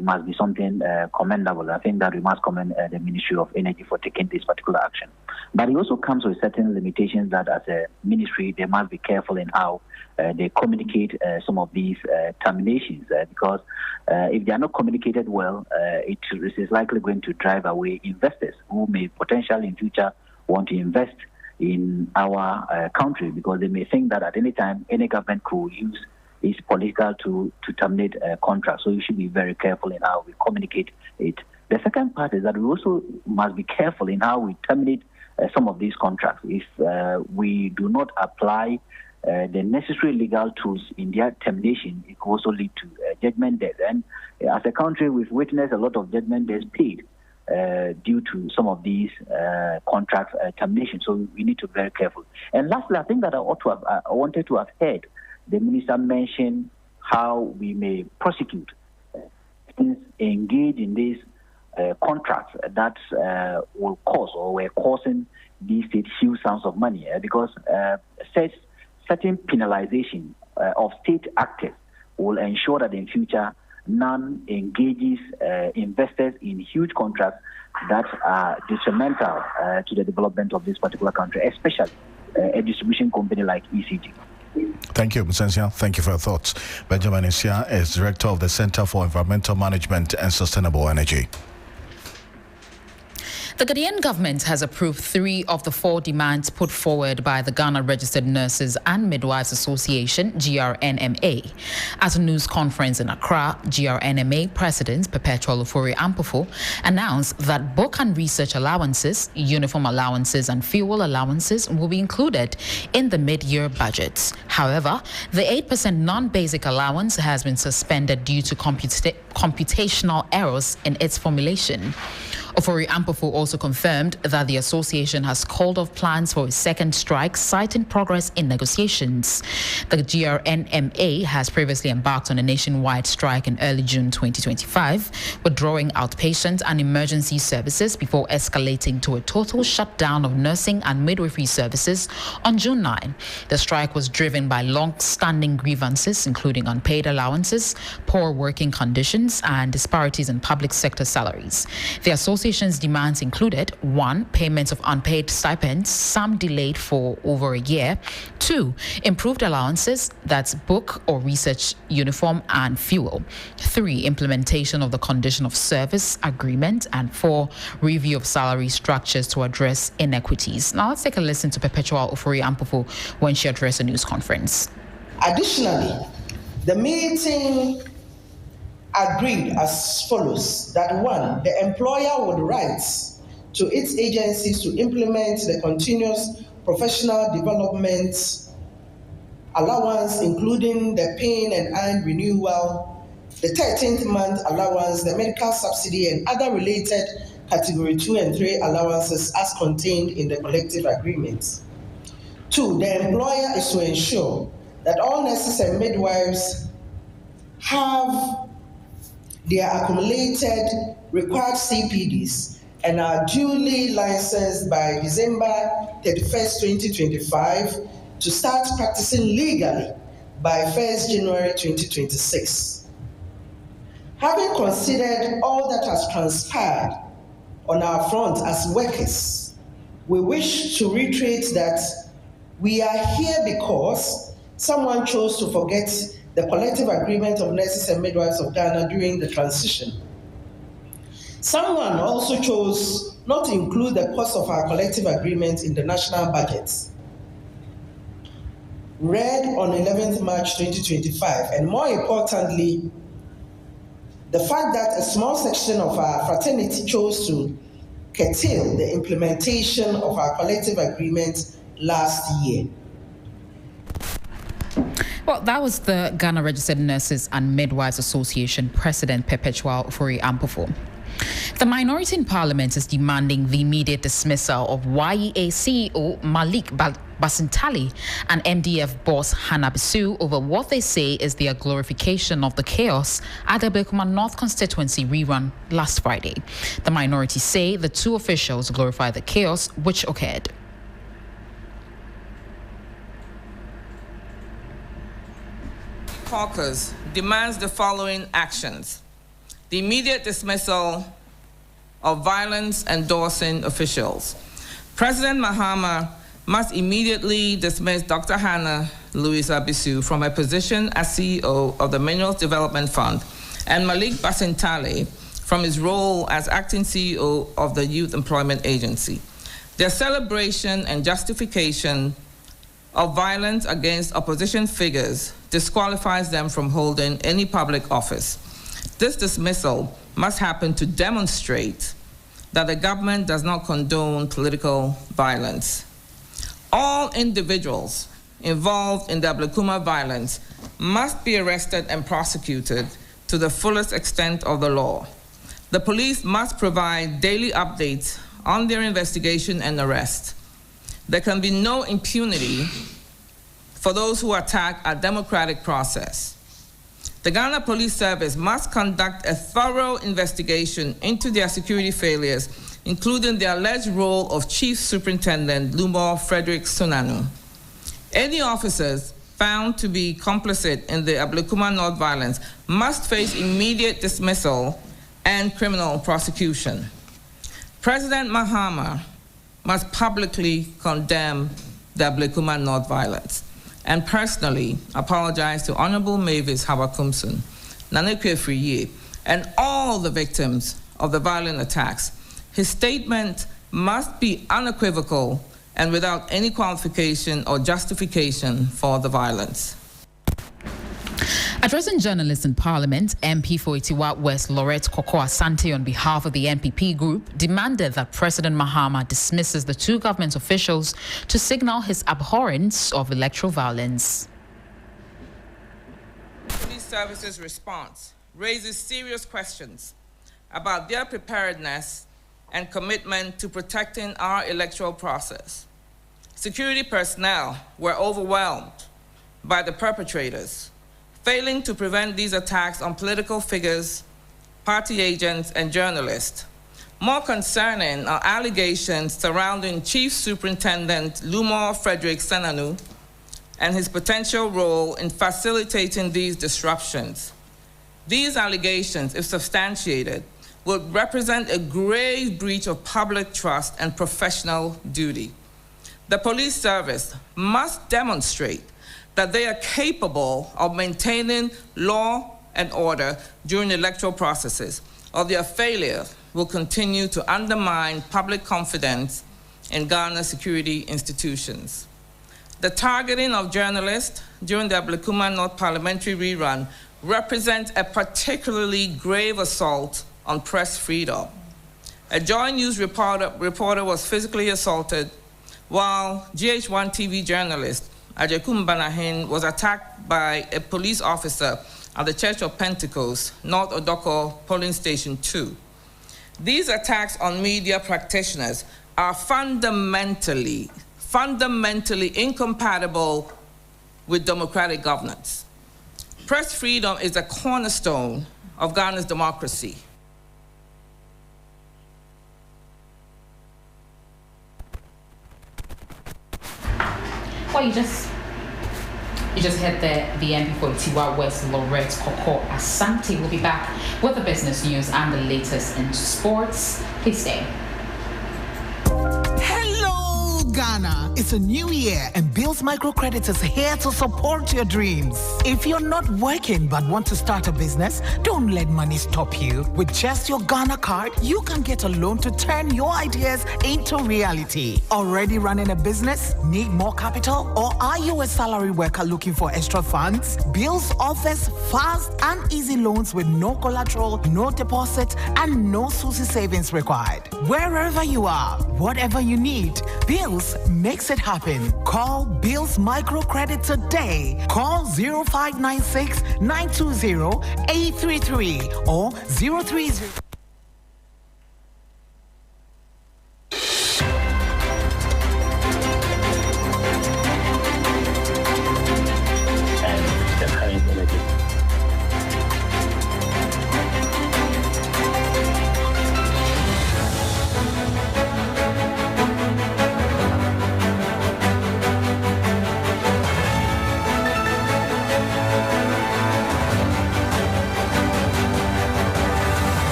must be something commendable. I think that we must commend the Ministry of Energy for taking this particular action. But it also comes with certain limitations that as a ministry, they must be careful in how they communicate some of these terminations, because if they are not communicated well, it is likely going to drive away investors who may potentially in future want to invest in our country, because they may think that at any time any government could use its political to terminate contracts. So you should be very careful in how we communicate it. The second part is that we also must be careful in how we terminate some of these contracts. If we do not apply the necessary legal tools in their termination, it could also lead to judgment debt. And as a country, we've witnessed a lot of judgment debts paid due to some of these contract termination. So we need to be very careful. And lastly, I think that I wanted to have heard the minister mention how we may prosecute engage in these contracts that will cause or were causing these states huge sums of money, because certain penalization of state actors will ensure that in future none engages investors in huge contracts that are detrimental to the development of this particular country, especially a distribution company like ECG. Thank you, Mr. Nsia. Thank you for your thoughts. Benjamin Nsia is Director of the Center for Environmental Management and Sustainable Energy. The Ghanaian government has approved 3 of the 4 demands put forward by the Ghana Registered Nurses and Midwives Association, GRNMA. At a news conference in Accra, GRNMA President Perpetual Ofori Ampofo announced that book and research allowances, uniform allowances and fuel allowances will be included in the mid-year budget. However, the 8% non-basic allowance has been suspended due to computational errors in its formulation. Ofori Ampofo also confirmed that the association has called off plans for a second strike, citing progress in negotiations. The GRNMA has previously embarked on a nationwide strike in early June 2025, withdrawing outpatient and emergency services before escalating to a total shutdown of nursing and midwifery services on June 9. The strike was driven by long-standing grievances, including unpaid allowances, poor working conditions, and disparities in public sector salaries. The association's demands included 1. Payments of unpaid stipends, some delayed for over a year. 2. Improved allowances, that's book or research uniform and fuel. 3. Implementation of the condition of service agreement. And 4. Review of salary structures to address inequities. Now let's take a listen to Perpetual Ofori Ampofo when she addressed a news conference. Additionally, the meeting agreed as follows: that 1, the employer would write to its agencies to implement the continuous professional development allowance, including the pain and earned renewal, the 13th month allowance, the medical subsidy, and other related category 2 and 3 allowances as contained in the collective agreement. 2, the employer is to ensure that all nurses and midwives have their accumulated required CPDs and are duly licensed by December 31st, 2025 to start practicing legally by 1st January 2026. Having considered all that has transpired on our front as workers, we wish to reiterate that we are here because someone chose to forget the collective agreement of nurses and midwives of Ghana during the transition. Someone also chose not to include the cost of our collective agreement in the national budget. Read on 11th March 2025, and more importantly, the fact that a small section of our fraternity chose to curtail the implementation of our collective agreement last year. Well, that was the Ghana Registered Nurses and Midwives Association President Perpetual Ofori Ampofo. The minority in Parliament is demanding the immediate dismissal of YEA CEO Malik Basintali and MDF boss Hannah Bisu over what they say is their glorification of the chaos at the Blekuma North constituency rerun last Friday. The minority say the two officials glorify the chaos which occurred. Caucus demands the following actions: the immediate dismissal of violence endorsing officials. President Mahama must immediately dismiss Dr. Hannah Louisa Bisu from her position as CEO of the Minerals Development Fund and Malik Basintali from his role as acting CEO of the Youth Employment Agency. Their celebration and justification of violence against opposition figures disqualifies them from holding any public office. This dismissal must happen to demonstrate that the government does not condone political violence. All individuals involved in the Blekuma violence must be arrested and prosecuted to the fullest extent of the law. The police must provide daily updates on their investigation and arrest. There can be no impunity for those who attack our democratic process. The Ghana Police Service must conduct a thorough investigation into their security failures, including the alleged role of Chief Superintendent Lumor Frederick Sunanu. Any officers found to be complicit in the Blekuma North violence must face immediate dismissal and criminal prosecution. President Mahama must publicly condemn the Blekuma North violence and personally apologize to Honorable Mavis Hawakumsun, Nanekwe Friye, and all the victims of the violent attacks. His statement must be unequivocal and without any qualification or justification for the violence. Addressing journalists in Parliament, MP for Itiwa West Laurette Koko Asante on behalf of the NPP group demanded that President Mahama dismisses the two government officials to signal his abhorrence of electoral violence. Police Service's response raises serious questions about their preparedness and commitment to protecting our electoral process. Security personnel were overwhelmed by the perpetrators, failing to prevent these attacks on political figures, party agents, and journalists. More concerning are allegations surrounding Chief Superintendent Lumor Frederick Sunanu and his potential role in facilitating these disruptions. These allegations, if substantiated, would represent a grave breach of public trust and professional duty. The police service must demonstrate that they are capable of maintaining law and order during electoral processes, or their failure will continue to undermine public confidence in Ghana's security institutions. The targeting of journalists during the Blekuma North parliamentary rerun represents a particularly grave assault on press freedom. A Joy News reporter was physically assaulted, while GH1 TV journalist Ajekum Banahin was attacked by a police officer at the Church of Pentecost, North Odoko Polling Station 2. These attacks on media practitioners are fundamentally incompatible with democratic governance. Press freedom is a cornerstone of Ghana's democracy. Well, you just heard the MP for Tiwa West, Lorette Koko Asante. We'll be back with the business news and the latest in sports. Please stay. Hello, Ghana. It's a new year and Bills Microcredit is here to support your dreams. If you're not working but want to start a business, don't let money stop you. With just your Ghana card, you can get a loan to turn your ideas into reality. Already running a business? Need more capital? Or are you a salary worker looking for extra funds? Bills offers fast and easy loans with no collateral, no deposit, and no SUSI savings required. Wherever you are, whatever you need, Bills makes it happen. Call Bills Microcredit today. Call 0596 920 833 or 030.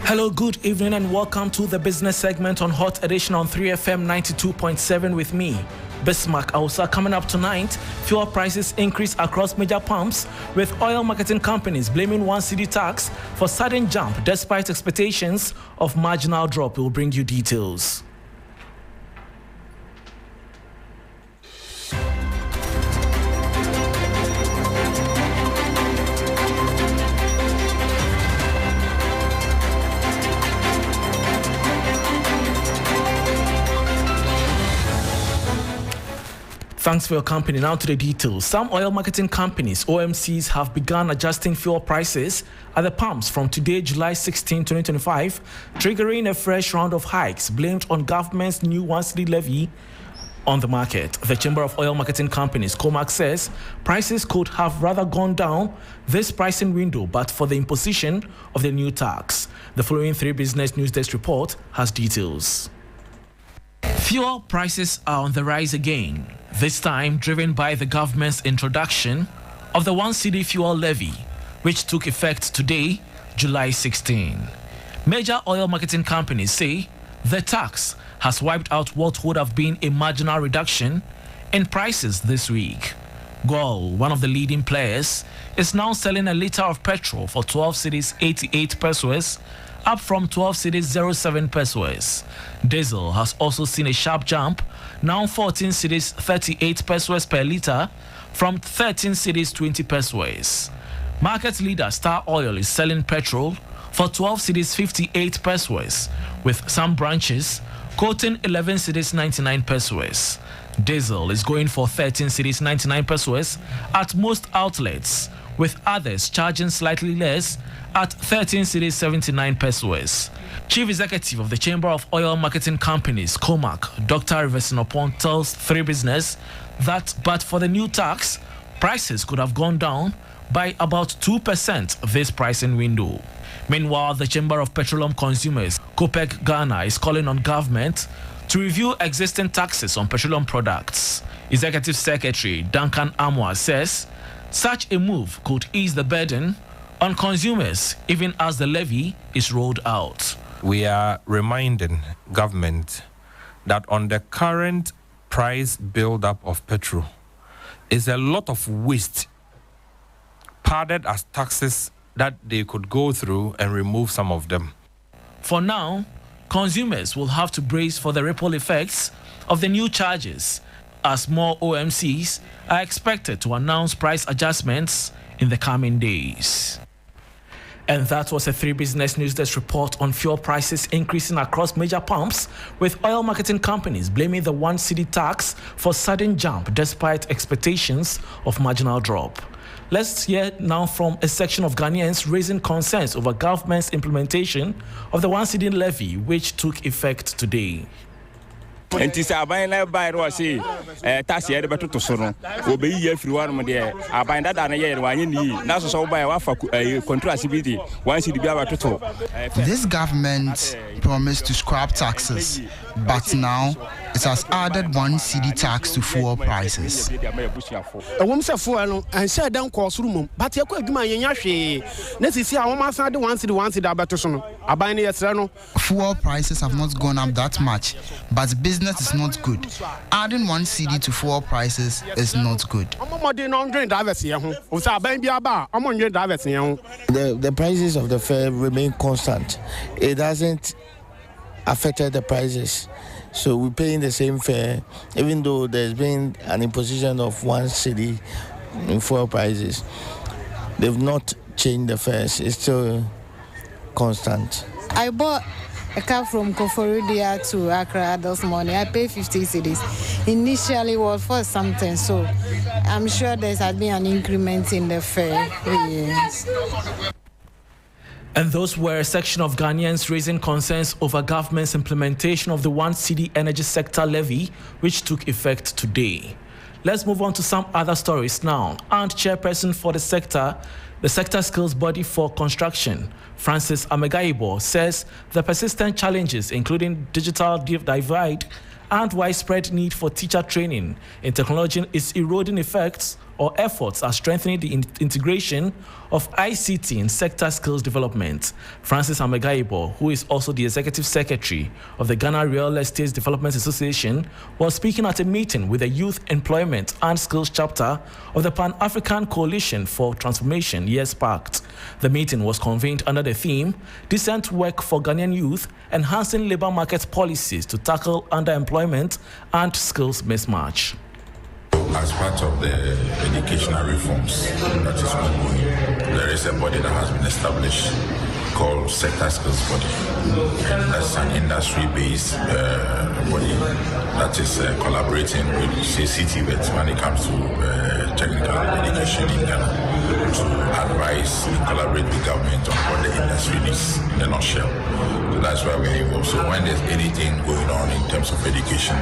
Hello, good evening and welcome to the business segment on Hot Edition on 3FM 92.7 with me, Bismarck Ausa. Coming up tonight, fuel prices increase across major pumps with oil marketing companies blaming one cedi tax for sudden jump despite expectations of marginal drop. We'll bring you details. Thanks for your company. Now to the details. Some oil marketing companies, OMCs, have begun adjusting fuel prices at the pumps from today, July 16, 2025, triggering a fresh round of hikes blamed on government's new one cedi levy on the market. The Chamber of Oil Marketing Companies, COMAC, says prices could have rather gone down this pricing window but for the imposition of the new tax. The following 3 Business News Desk report has details. Fuel prices are on the rise again, this time driven by the government's introduction of the one cedi fuel levy, which took effect today, July 16. Major oil marketing companies say the tax has wiped out what would have been a marginal reduction in prices this week. Goal, one of the leading players, is now selling a litre of petrol for 12 cedis 88 pesos, up from 12 cedis 07 pesos. Diesel has also seen a sharp jump, now 14 cedis 38 pesos per litre from 13 cedis 20 pesos. Market leader Star Oil is selling petrol for 12 cedis 58 pesos, with some branches quoting 11 cedis 99 pesos. Diesel is going for 13 cedis 99 pesos at most outlets, with others charging slightly less at 13 cedis 79 pesos. Chief Executive of the Chamber of Oil Marketing Companies, COMAC, Dr. Rivesinopon, tells 3 Business that but for the new tax, prices could have gone down by about 2% this pricing window. Meanwhile, the Chamber of Petroleum Consumers, COPEC Ghana, is calling on government to review existing taxes on petroleum products. Executive Secretary Duncan Amwa says such a move could ease the burden on consumers even as the levy is rolled out. We are reminding government that on the current price build-up of petrol is a lot of waste padded as taxes that they could go through and remove some of them. For now, consumers will have to brace for the ripple effects of the new charges as more OMCs are expected to announce price adjustments in the coming days. And that was a 3 Business News Desk report on fuel prices increasing across major pumps, with oil marketing companies blaming the one cedi tax for sudden jump despite expectations of marginal drop. Let's hear now from a section of Ghanaians raising concerns over government's implementation of the one-cedi levy, which took effect today. Enti sa aban na bai ro se tax ye de betoto so no obeyi ye firi wan de aban dada na ye wan ni na so so bai wa fa contract cbd wan si di bia betoto. This government promised to scrap taxes, but now it has added one cedi tax to fuel prices. Wom se fuel no and say dan ko suru mum but ye ko adwuma ye nya hwe na sisi a wom asan de one cedi abetoso no aban na ye sere no. Fuel prices have not gone up that much, but business is not good. Adding one cedi to fuel prices is not good. The prices of the fare remain constant. It hasn't affected the prices. So we're paying the same fare, even though there's been an imposition of one cedi in fuel prices. They've not changed the fares. It's still constant. I bought a car from Koforidua to Accra this morning. I paid 50 cedis. Initially, it was for something, so I'm sure there has been an increment in the fare. Yes. And those were a section of Ghanaians raising concerns over government's implementation of the one cedi energy sector levy, which took effect today. Let's move on to some other stories now. And chairperson for the sector skills body for construction, Francis Amegaibo, says the persistent challenges, including digital divide and widespread need for teacher training in technology, is eroding efforts are strengthening the integration of ICT in sector skills development. Francis Amegaibo, who is also the executive secretary of the Ghana Real Estate Development Association, was speaking at a meeting with the Youth Employment and Skills chapter of the Pan-African Coalition for Transformation, YESPACT. The meeting was convened under the theme, Decent Work for Ghanaian Youth, Enhancing Labour Market Policies to Tackle Underemployment and Skills Mismatch. As part of the educational reforms that is ongoing, there is a body that has been established called Sector Skills Body. And that's an industry-based body that is collaborating with CCTVET when it comes to technical education in Ghana to advise and collaborate with government on what the industry needs in a nutshell. So that's why we're involved. So when there's anything going on in terms of education,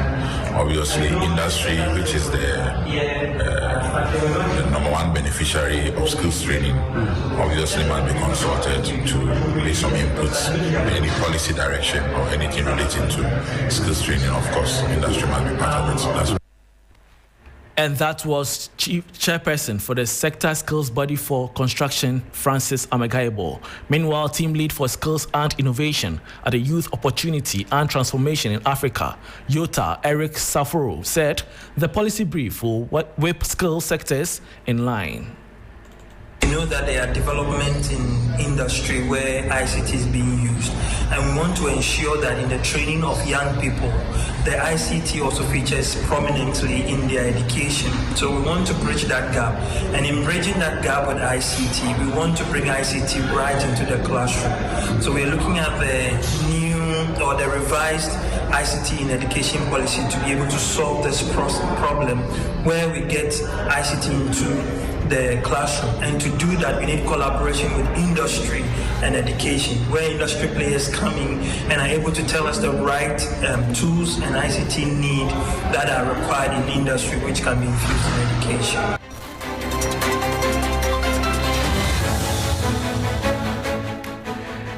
obviously industry, which is the number one beneficiary of skills training, obviously must be consulted to lay some inputs in any policy direction or anything relating to skills training. Of course, industry must be part of it. So that's And that was chairperson for the sector skills body for construction, Francis Amegaibo. Meanwhile, team lead for skills and innovation at the Youth Opportunity and Transformation in Africa, YOTA, Eric Saforo, said the policy brief will whip skills sectors in line. We know that there are developments in industry where ICT is being used, and we want to ensure that in the training of young people, the ICT also features prominently in their education. So we want to bridge that gap, and in bridging that gap with ICT, we want to bring ICT right into the classroom. So we're looking at the new or the revised ICT in education policy to be able to solve this problem where we get ICT into the classroom, and to do that we need collaboration with industry and education, where industry players come in and are able to tell us the right tools and ICT need that are required in industry, which can be infused in education.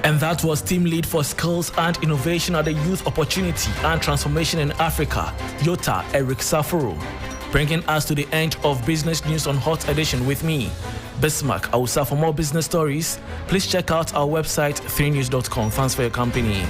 And that was team lead for skills and innovation at the Youth Opportunity and Transformation in Africa, YOTA, Eric Saforo. Bringing us to the end of Business News on Hot Edition with me, Bismarck Awusa. For more business stories, please check out our website, 3news.com. Thanks for your company.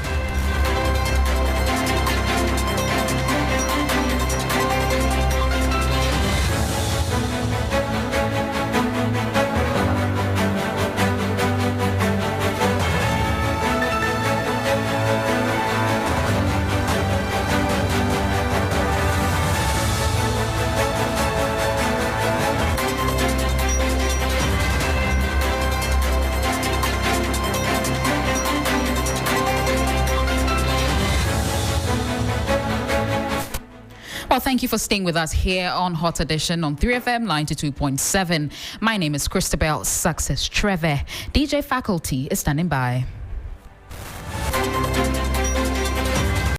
Well, thank you for staying with us here on Hot Edition on 3FM 92.7. My name is Christabel Success Trevor. DJ Faculty is standing by.